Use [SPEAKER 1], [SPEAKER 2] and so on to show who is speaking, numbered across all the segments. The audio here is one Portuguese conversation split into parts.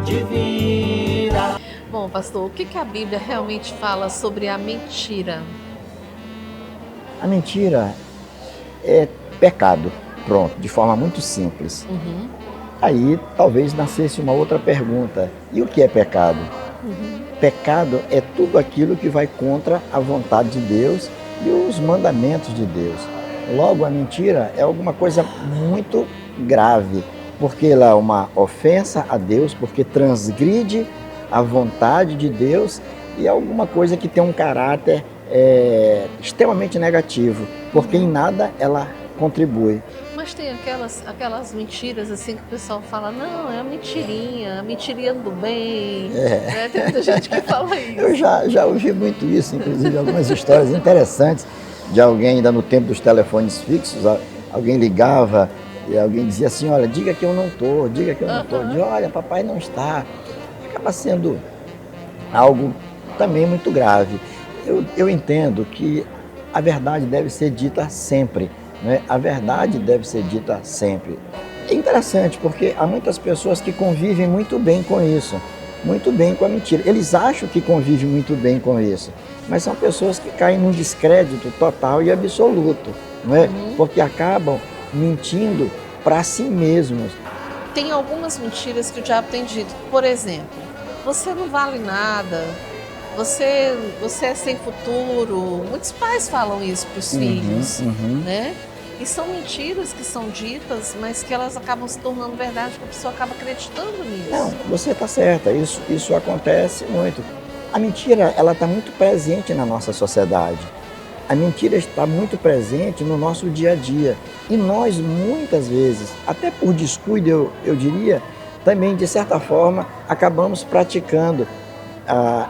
[SPEAKER 1] de vida.
[SPEAKER 2] Bom, pastor, o que a Bíblia realmente fala sobre a mentira?
[SPEAKER 3] A mentira é pecado, pronto, de forma muito simples.
[SPEAKER 2] Uhum,
[SPEAKER 3] Aí talvez nascesse uma outra pergunta: e o que é pecado?
[SPEAKER 2] uhum.
[SPEAKER 3] Pecado é tudo aquilo que vai contra a vontade de Deus e os mandamentos de Deus. Logo, a mentira é alguma coisa muito grave, porque ela é uma ofensa a Deus, porque transgride a vontade de Deus e é alguma coisa que tem um caráter extremamente negativo, porque em nada ela contribui.
[SPEAKER 2] Mas tem aquelas mentiras assim que o pessoal fala, não, é a mentirinha do bem. Né? Tem muita gente que fala
[SPEAKER 3] Eu
[SPEAKER 2] isso.
[SPEAKER 3] já ouvi muito isso, inclusive algumas histórias interessantes de alguém ainda no tempo dos telefones fixos, alguém ligava e alguém dizia assim, olha, diga que eu não estou, diga que eu não estou,
[SPEAKER 2] Aham.
[SPEAKER 3] olha, papai não está. Acaba sendo algo também muito grave. Eu entendo que a verdade deve ser dita sempre, né? A verdade deve ser dita sempre. É interessante porque há muitas pessoas que convivem muito bem com isso, muito bem com a mentira. Eles acham que convivem muito bem com isso, mas são pessoas que caem num descrédito total e absoluto, não é? Porque acabam mentindo para si mesmos.
[SPEAKER 2] Tem algumas mentiras que o diabo tem dito. Por exemplo, você não vale nada, você é sem futuro. Muitos pais falam isso para os filhos, né? E são mentiras que são ditas, mas que elas acabam se tornando verdade, porque a pessoa acaba acreditando nisso.
[SPEAKER 3] Não, você está certa, isso acontece muito. A mentira, ela está muito presente na nossa sociedade. A mentira está muito presente no nosso dia a dia. E nós, muitas vezes, até por descuido, eu diria, também, de certa forma, acabamos praticando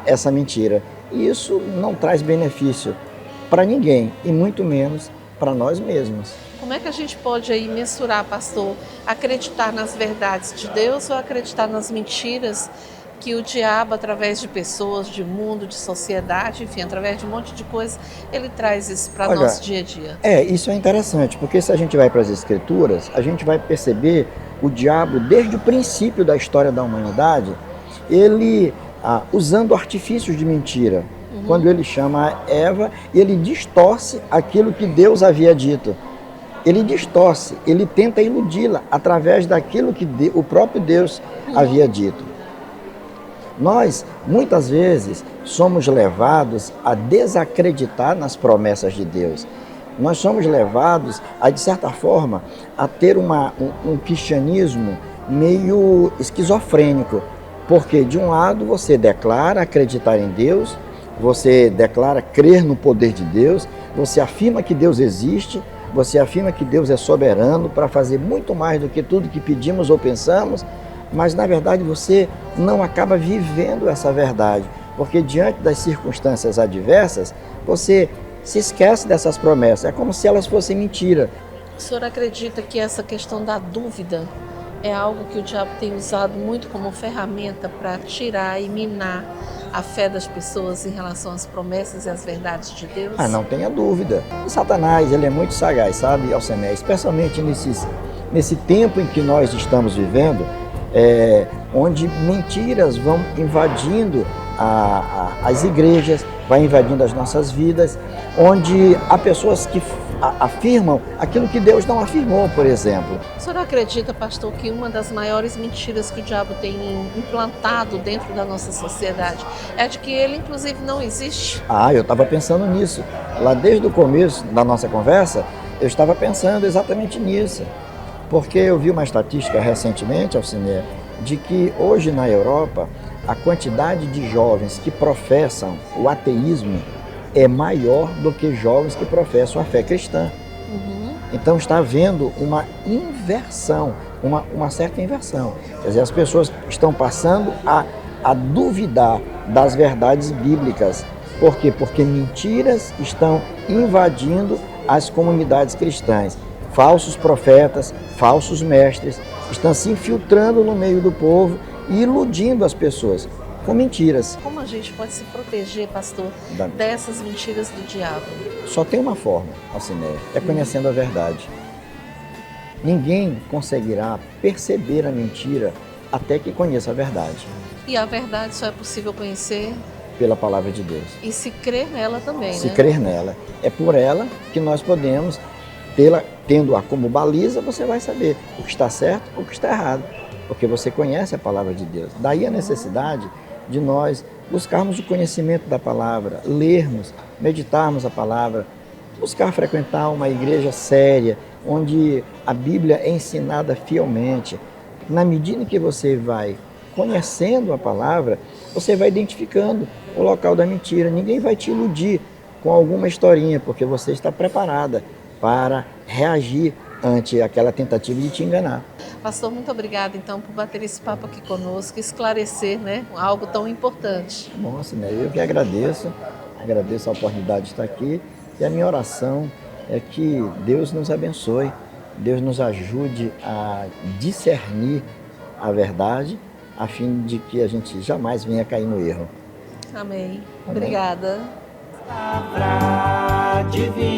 [SPEAKER 3] essa mentira. E isso não traz benefício para ninguém, e muito menos para nós mesmos.
[SPEAKER 2] Como é que a gente pode aí mensurar, pastor, acreditar nas verdades de Deus ou acreditar nas mentiras que o diabo, através de pessoas, de mundo, de sociedade, enfim, através de um monte de coisa, ele traz isso para o
[SPEAKER 3] Olha,
[SPEAKER 2] nosso dia a dia?
[SPEAKER 3] isso é interessante, porque se a gente vai para as Escrituras, a gente vai perceber o diabo, desde o princípio da história da humanidade, ele usando artifícios de mentira. Quando ele chama Eva, ele distorce aquilo que Deus havia dito. Ele distorce, ele tenta iludi-la através daquilo que o próprio Deus havia dito. Nós, muitas vezes, somos levados a desacreditar nas promessas de Deus. Nós somos levados a, de certa forma, a ter um cristianismo meio esquizofrênico. Porque, de um lado, você declara acreditar em Deus, você declara crer no poder de Deus, você afirma que Deus existe, você afirma que Deus é soberano para fazer muito mais do que tudo que pedimos ou pensamos, mas na verdade você não acaba vivendo essa verdade, porque diante das circunstâncias adversas, você se esquece dessas promessas, é como se elas fossem mentira.
[SPEAKER 2] O senhor acredita que essa questão da dúvida é algo que o diabo tem usado muito como ferramenta para tirar e minar a fé das pessoas em relação às promessas e às verdades de Deus?
[SPEAKER 3] Não tenha dúvida. E Satanás, ele é muito sagaz, sabe, Alcené? Especialmente nesse tempo em que nós estamos vivendo, onde mentiras vão invadindo as igrejas, vai invadindo as nossas vidas, onde há pessoas que afirmam aquilo que Deus não afirmou, por exemplo.
[SPEAKER 2] O senhor acredita, pastor, que uma das maiores mentiras que o diabo tem implantado dentro da nossa sociedade é de que ele, inclusive, não existe?
[SPEAKER 3] Eu estava pensando nisso. Lá desde o começo da nossa conversa, eu estava pensando exatamente nisso. Porque eu vi uma estatística recentemente, Alciné, de que hoje na Europa, a quantidade de jovens que professam o ateísmo é maior do que jovens que professam a fé cristã. Então está havendo uma inversão, uma certa inversão. Quer dizer, as pessoas estão passando a duvidar das verdades bíblicas. Por quê? Porque mentiras estão invadindo as comunidades cristãs. Falsos profetas, falsos mestres estão se infiltrando no meio do povo e iludindo as pessoas com mentiras.
[SPEAKER 2] Como a gente pode se proteger, pastor, dessas mentiras do diabo?
[SPEAKER 3] Só tem uma forma, Alciné, é conhecendo a verdade. Ninguém conseguirá perceber a mentira até que conheça a verdade,
[SPEAKER 2] E a verdade só é possível conhecer
[SPEAKER 3] pela palavra de Deus.
[SPEAKER 2] e se crer nela também,
[SPEAKER 3] Se
[SPEAKER 2] né?
[SPEAKER 3] crer nela. É por ela que nós podemos, tendo-a como baliza, você vai saber o que está certo ou o que está errado, porque você conhece a palavra de Deus. Daí a necessidade de nós buscarmos o conhecimento da palavra, lermos, meditarmos a palavra, buscar frequentar uma igreja séria, onde a Bíblia é ensinada fielmente. Na medida em que você vai conhecendo a palavra, você vai identificando o local da mentira. Ninguém vai te iludir com alguma historinha, porque você está preparada para reagir ante aquela tentativa de te enganar.
[SPEAKER 2] Pastor, muito obrigada então por bater esse papo aqui conosco, esclarecer, né, algo tão importante.
[SPEAKER 3] Nossa, né? Eu que agradeço a oportunidade de estar aqui, e a minha oração é que Deus nos abençoe, Deus nos ajude a discernir a verdade, a fim de que a gente jamais venha cair no erro.
[SPEAKER 2] Amém.
[SPEAKER 3] Amém.
[SPEAKER 2] Obrigada.
[SPEAKER 1] Palavra divina.